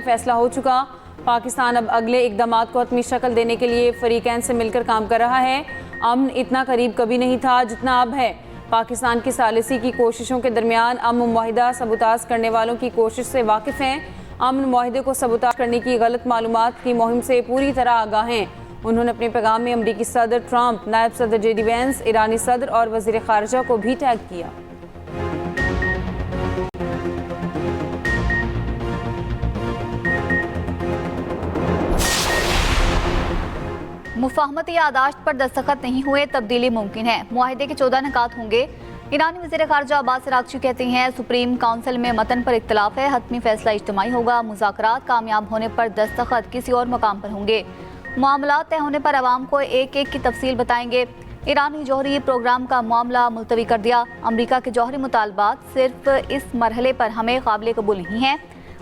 फैसला हो चुका। पाकिस्तान अब अगले इक़दामात को हतमी शक्ल देने के लिए फरीकैन से मिलकर काम कर रहा है। अमन इतना करीब कभी नहीं था जितना अब है। पाकिस्तान की सालिसी की कोशिशों के दरमियान अमन मुआहिदा सबूताज करने वालों की कोशिश से वाकिफ़ हैं। अमन मुआहिदे को सबूताज करने की गलत मालूमात की मुहिम से पूरी तरह आगाह हैं। उन्होंने अपने पैगाम में अमरीकी सदर ट्रंप, नायब सदर JD वैंस, ईरानी सदर और वज़ीर ख़ारिजा को भी टैग किया। मुफाहमती यादाश्त पर दस्तखत नहीं हुए, तब्दीली मुमकिन है। मुआहिदे के 14 निकात होंगे। ईरानी वज़ीर ख़ारिजा अब्बास अराग़ची कहते हैं सुप्रीम काउंसिल में मतन पर इख्तलाफ है, हतमी फैसला इज्तिमाई होगा। मुज़ाकरात कामयाब होने पर दस्तखत किसी और मकाम पर होंगे। मामलात तय होने पर अवाम को एक एक की तफसील बताएंगे। ईरानी जौहरी प्रोग्राम का मामला मुलतवी कर दिया। अमरीका के जौहरी मुतालबात सिर्फ इस मरहले पर हमें काबिल कबूल नहीं है।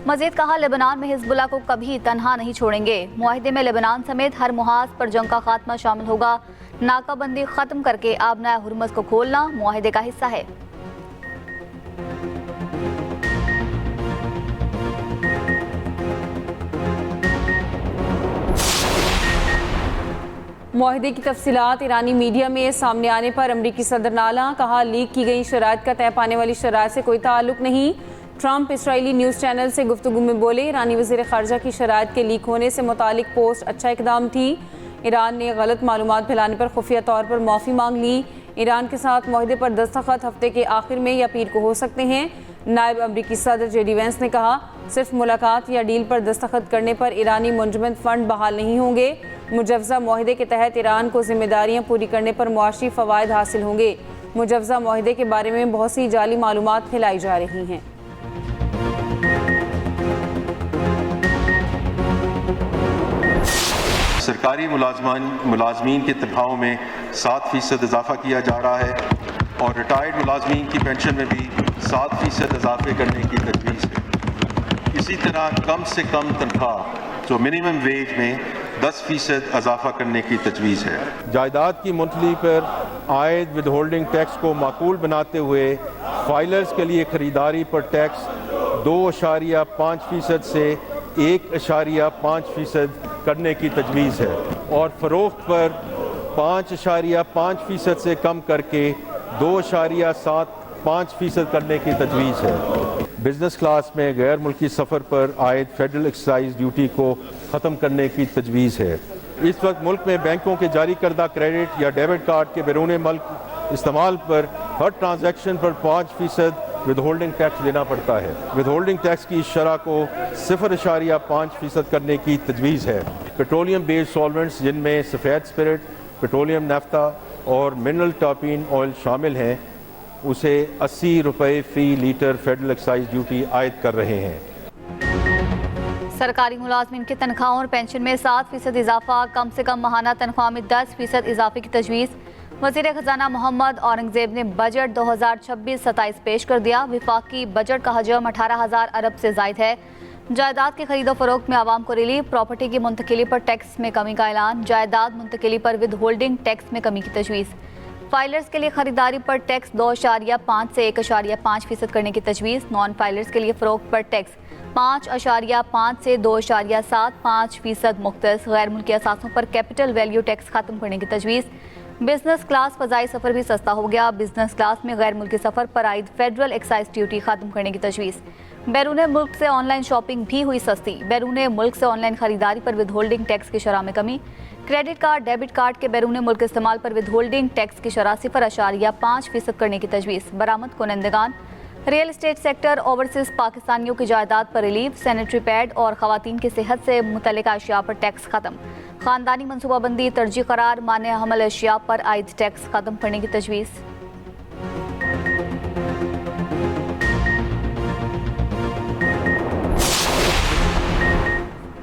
मज़ीद कहा लेबनान में हिज़्बुल्लाह को कभी तनहा नहीं छोड़ेंगे। मुआहिदे में लेबनान समेत हर मुहाज पर जंग का खात्मा शामिल होगा। नाकाबंदी ख़त्म करके आबनाए हुर्मुज़ को खोलना मुआहिदे का हिस्सा है। मुआहिदे की तफसीलात ईरानी मीडिया में सामने आने पर अमरीकी सदर नाला कहा लीक की गई शराइत का तय पाने वाली शराइत से कोई ताल्लुक नहीं। ट्रंप इसराइली न्यूज़ चैनल से गुफ्तगू में बोले ईरानी वज़ीर ख़ारिजा की शराइत के लीक होने से मुतालिक पोस्ट अच्छा इकदाम थी। ईरान ने गलत मालूमात फैलाने पर खुफिया तौर पर माफ़ी मांग ली। ईरान के साथ मुआहिदे पर दस्तखत हफ्ते के आखिर में या पीर को हो सकते हैं। नायब अमरीकी सदर JD वैंस ने कहा सिर्फ मुलाकात या डील पर दस्तखत करने पर ईरानी मुंजमद फ़ंड बहाल नहीं होंगे। मुजव्ज़ा मुआहिदे के तहत ईरान को जिम्मेदारियाँ पूरी करने पर मुआशी फ़वाइद हासिल होंगे। मुजव्ज़ा मुआहिदे के बारे में बहुत सी जाली मालूमात फैलाई जा रही हैं। सरकारी मुलाजमीन की तनख्वाहों में 7% इजाफा किया जा रहा है और रिटायर्ड मुलाजमीन की पेंशन में भी 7% इजाफे करने की तजवीज़ है। इसी तरह कम से कम तनख्वाह जो मिनिमम वेज में 10% इजाफा करने की तजवीज़ है। जायदाद की मुंतली पर आयद विद होल्डिंग टैक्स को माकूल बनाते हुए फाइलर्स के लिए ख़रीदारी पर टैक्स 2.5% से 1.5% करने की तजवीज़ है और फ़रोख्त पर 5.5% से कम करके 2.75% करने की तजवीज़ है। बिज़नेस क्लास में गैर मुल्की सफ़र पर आयद फेडरल एक्साइज ड्यूटी को ख़त्म करने की तजवीज़ है। इस वक्त मुल्क में बैंकों के जारी करदा क्रेडिट या डेबिट कार्ड के बैरून मुल्क इस्तेमाल पर हर ट्रांजैक्शन पर 5% विद होल्डिंग टैक्स देना पड़ता है। विद होल्डिंग टैक्स की शरह को 0.5% करने की तजवीज़ है। पेट्रोलियम बेस्ड सॉल्वेंट्स जिनमें सफ़ेद स्पिरिट, पेट्रोलियम नाफ्ता और मिनरल टर्पीन ऑयल शामिल हैं उसे 80 रुपये फ़ी लीटर फेडरल एक्साइज ड्यूटी आयद कर रहे हैं। सरकारी मुलाजमीन की तनख्वाहों और पेंशन में 7% इजाफा, कम से कम माहाना तनख्वाह में 10% इजाफे की तजवीज़। वज़ीर ख़जाना मोहम्मद औरंगज़ेब ने बजट 2026-27 पेश कर दिया। विफाकी बजट का हजम 18,000 अरब से ज़ायद है। जायदाद की खरीदो फरोख्त में आवाम को रिलीफ, प्रॉपर्टी की मुंतकिली पर टैक्स में कमी का ऐलान, जायदाद मुंतकिली पर विद होल्डिंग टैक्स में कमी की तजवीज़। फाइलर्स के लिए खरीदारी पर टैक्स 2.5 से 1.5% करने की तजवीज़। नॉन फाइलर्स के लिए फरोख्त पर टैक्स 5.5 से 2.75% मुख्तस। गैर मुल्की असासों पर कैपिटल वैल्यू टैक्स खत्म करने की तजवीज़। बिजनेस क्लास फ़ज़ाई सफ़र भी सस्ता हो गया। बिजनेस क्लास में गैर मुल्की सफ़र पर आयद फेडरल एक्साइज ड्यूटी खत्म करने की तजवीज़। बैरून मुल्क से ऑनलाइन शॉपिंग भी हुई सस्ती। बैरून मुल्क से ऑनलाइन खरीदारी पर विद होल्डिंग टैक्स की शरह में कमी। क्रेडिट कार्ड, डेबिट कार्ड के बैरून मुल्क इस्तेमाल पर विद होल्डिंग टैक्स की शरह 0.5% करने की तजवीज़। बरामद कुनंदगान। रियल इस्टेट सेक्टर, ओवरसीज पाकिस्तानियों की जायदाद पर रिलीफ। सैनिटरी पैड और ख़वातीन की सेहत से मुतल्लिका अशिया पर टैक्स खत्म। ख़ानदानी मनसूबाबंदी तरजीह करार, माने हमल अशिया पर आयद टैक्स खत्म करने की तजवीज़।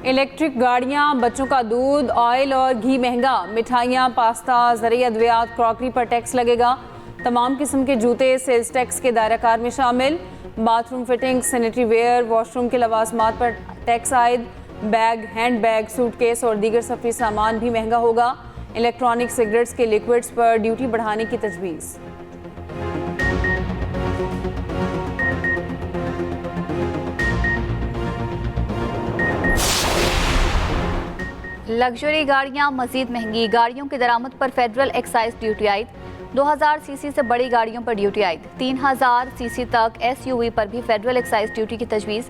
इलेक्ट्रिक गाड़ियाँ, बच्चों का दूध, ऑयल और घी महंगा। मिठाइयाँ, पास्ता, ज़रूरी अद्वियात, क्रॉकरी पर टैक्स लगेगा। तमाम किस्म के जूते सेल्स टैक्स के दायराकार में शामिल। Bathroom fitting, sanitary ware, washroom के लवाजमात पर टैक्स आयद। बैग, हैंड बैग, सूटकेस और दीगर सफरी सामान भी महंगा होगा। इलेक्ट्रॉनिक सिगरेट्स के लिक्विड्स पर ड्यूटी बढ़ाने की तजवीज़। लग्जरी गाड़ियां मजीद महंगी, गाड़ियों की दरामद पर फेडरल एक्साइज ड्यूटी आयद। 2000 सीसी से बड़ी गाड़ियों पर ड्यूटी आयद। 3000 सीसी तक SUV पर भी फेडरल एक्साइज ड्यूटी की तजवीज़।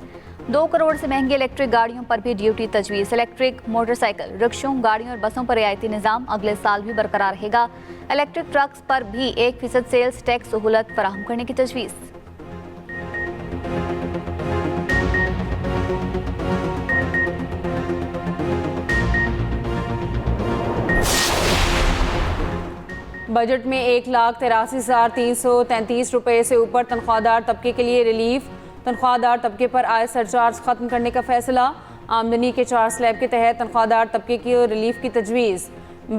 2 करोड़ से महंगी इलेक्ट्रिक गाड़ियों पर भी ड्यूटी तजवीज़। इलेक्ट्रिक मोटरसाइकिल, रिक्शों, गाड़ियों और बसों पर रियायती निज़ाम अगले साल भी बरकरार रहेगा। इलेक्ट्रिक ट्रक्स पर भी 1% सेल्स टैक्स सहूलत फराहम करने की तजवीज़। बजट में 1,83,333 रुपये से ऊपर तनख्वाहदार तबके के लिए रिलीफ। तनख्वाहदार तबके पर आय सरचार्ज खत्म करने का फैसला। आमदनी के 4 स्लैब के तहत तनख्वाहदार तबके की रिलीफ की तजवीज़।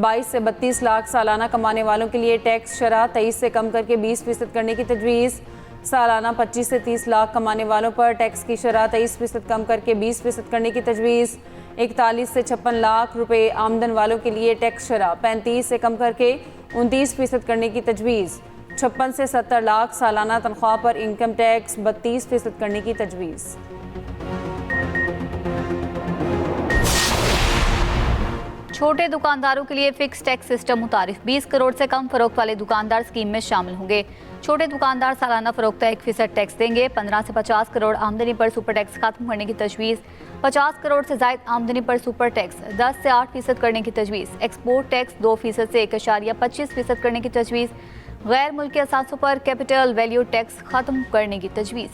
22 से 32 लाख सालाना कमाने वालों के लिए टैक्स शरह 23 से कम करके 20% करने की तजवीज़। सालाना 25 से 30 लाख कमाने वालों पर टैक्स की शरह 23% कम करके 20% करने की तजवीज़। 41 से 56 लाख रुपए आमदन वालों के लिए टैक्स शरह 35 से कम करके 29% करने की तजवीज़। 56 से 70 लाख सालाना तनख्वाह पर इनकम टैक्स 32% करने की तजवीज़। छोटे दुकानदारों के लिए फिक्स टैक्स सिस्टम मुतारिफ। 20 करोड़ से कम फरोख्त वाले दुकानदार स्कीम में शामिल होंगे। छोटे दुकानदार सालाना फरोख्त 1% टैक्स देंगे। 15 से 50 करोड़ आमदनी पर सुपर टैक्स खत्म करने की तजवीज़। 50 करोड़ से जायद आमदनी पर सुपर टैक्स 10 से 8% करने की तजवीज़। एक्सपोर्ट टैक्स 2% से 1.25% करने की तजवीज़। गैर मुल्की असासों पर कैपिटल वैल्यू टैक्स खत्म करने की तजवीज़।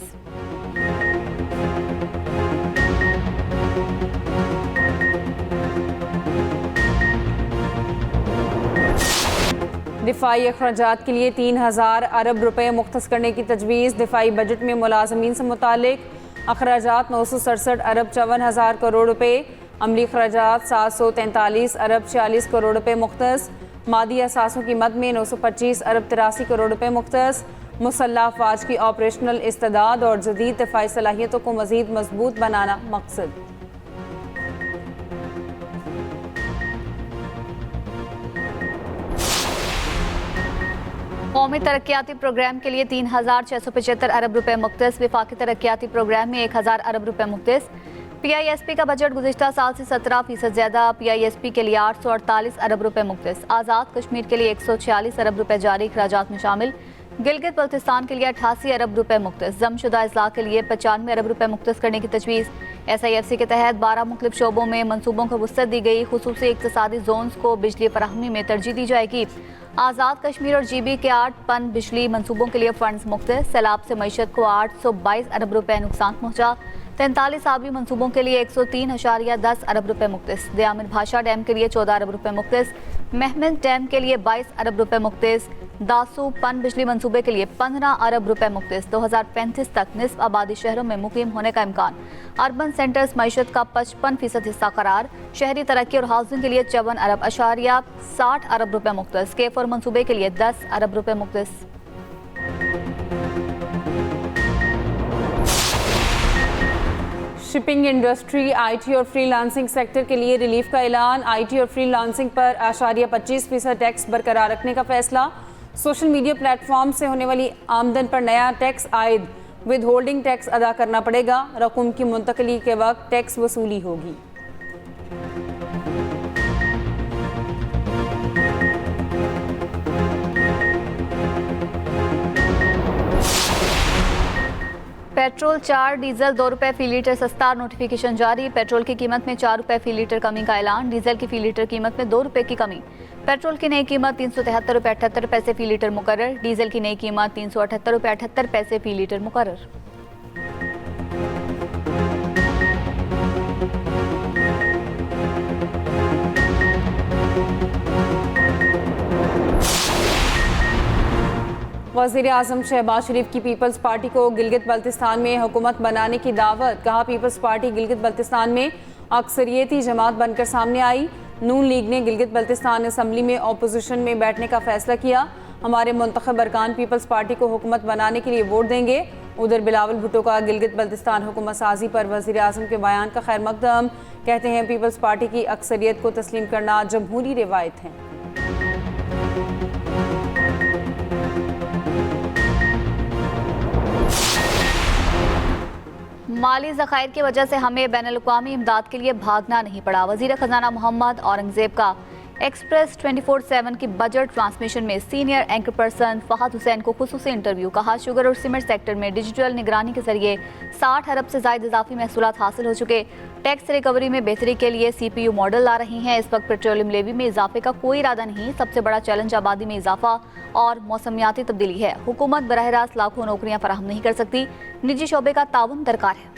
दिफाई अखराजात के लिए 3,000 अरब रुपए मुख्तस करने की तजवीज़। दिफाई बजट में मुलाजमीन से मुतालिक अखराजात 967 अरब 54,000 करोड़ रुपए, अमली अखराजात 743 अरब 46 करोड़ रुपए मुख्तस। मादी असासों की मद में 925 अरब 83 करोड़ रुपए मुख्तस। मुसल्लह अफवाज की ऑपरेशनल इस्तेदाद और जदीद दिफाई सलाहियतों को मज़ीद मजबूत बनाना मकसद। कौमी तरक्याती प्रोग्राम के लिए 3,675 अरब रुपए मुख्तस। विफाकी तरक्याती प्रोग्राम में 1,000 अरब रुपए मुख्तस। PISP का बजट गुज़िश्ता साल से 17% ज़्यादा। PISP के लिए 848 अरब रुपए मुख्तस। आज़ाद कश्मीर के लिए 146 अरब रुपए जारी अखराजात में शामिल। गिलगित बल्तिस्तान के लिए 88 अरब रुपए मुख्तस। जमशुदा अजला के लिए 95 अरब रुपए मुख्तस करने की तजवीज़। SIFC के तहत 12 मुख्तलिफ शोबों में मनसूबों को वुसअत दी गई। खुसूसी इक्तिसादी जोन्स को बिजली फराहमी में तरजीह दी जाएगी। आज़ाद कश्मीर और GB के 8 पन बिजली मनसूबों के लिए फंड्स मुख्तस। सैलाब से मईशत को 822 अरब रुपए नुकसान पहुँचा। 43 आबी मनसूबों के लिए 103.10 अरब रुपए मुख्तस। दयामिर भाषा डैम के लिए 14 अरब रुपए मुख्तस। महमद डैम के लिए 22 अरब रुपए मुख्तस। दासू पन बिजली मनसूबे के लिए 15 अरब रुपए मुख्तस। 2035 तक निस्फ आबादी शहरों में मुकीम होने का इम्कान। अर्बन सेंटर्स मईशत का 55% हिस्सा करार। शहरी तरक्की और हाउसिंग के लिए 54.60 अरब रुपए मुख्तस। केफर मनसूबे के लिए 10 अरब रुपए मुख्तस। शिपिंग इंडस्ट्री, IT और फ्रीलांसिंग सेक्टर के लिए रिलीफ का ऐलान। IT और फ्रीलांसिंग पर 25% टैक्स बरकरार रखने का फैसला। सोशल मीडिया प्लेटफॉर्म से होने वाली आमदन पर नया टैक्स आयद विद होल्डिंग टैक्स अदा करना पड़ेगा। रकूम की मुंतकली के वक्त टैक्स वसूली होगी। पेट्रोल 4, डीजल 2 रुपए फी लीटर सस्ता। नोटिफिकेशन जारी। पेट्रोल की कीमत में 4 रुपए फी लीटर कमी का ऐलान। डीजल की फी लीटर कीमत में 2 रुपए की कमी। पेट्रोल की नई कीमत 373 रुपए 78 पैसे फी लीटर मुकर्रर। डीजल की नई कीमत 378 रुपए 78 पैसे फी लीटर मुकर्रर। वज़ीर-ए-आज़म शहबाज शरीफ की पीपल्स पार्टी को गिलगित बल्तिस्तान में हुकूमत बनाने की दावत। कहा, पीपल्स पार्टी गिलगित बल्तिस्तान में अक्सरियती जमात बनकर सामने आई। नून लीग ने गिलगित बल्तिस्तान असम्बली में अपोजिशन में बैठने का फैसला किया। हमारे मुंतखब अरकान पीपल्स पार्टी को हुकूमत बनाने के लिए वोट देंगे। उधर बिलावल भुट्टो का गिलगित बल्तिस्तान हुकूमत साजी पर वज़ीर-ए-आज़म के बयान का खैर मकदम। कहते हैं, पीपल्स पार्टी की अक्सरियत को तस्लीम करना जमहूरी रिवायत है। माली ज़खायर की वजह से हमें बैनुल-अक़वामी इमदाद के लिए भागना नहीं पड़ा। वज़ीर ख़जाना मोहम्मद औरंगज़ेब का एक्सप्रेस 24/7 की बजट ट्रांसमिशन में senior anchor person Fahad Hussain को खुसूसी इंटरव्यू। कहा, शुगर और सीमेंट सेक्टर में डिजिटल निगरानी के जरिए 60 अरब से ज़ायद इजाफी महसूलात हासिल हो चुके। टैक्स रिकवरी में बेहतरी के लिए CPU मॉडल ला रही हैं। इस वक्त पेट्रोलियम लेवी में इजाफे का कोई इरादा नहीं। सबसे बड़ा चैलेंज आबादी में इजाफा और मौसमियाती तब्दीली है। हुकूमत बराह रास्त लाखों नौकरियां फराहम नहीं कर सकती। निजी शोबे का ताउन दरकार है।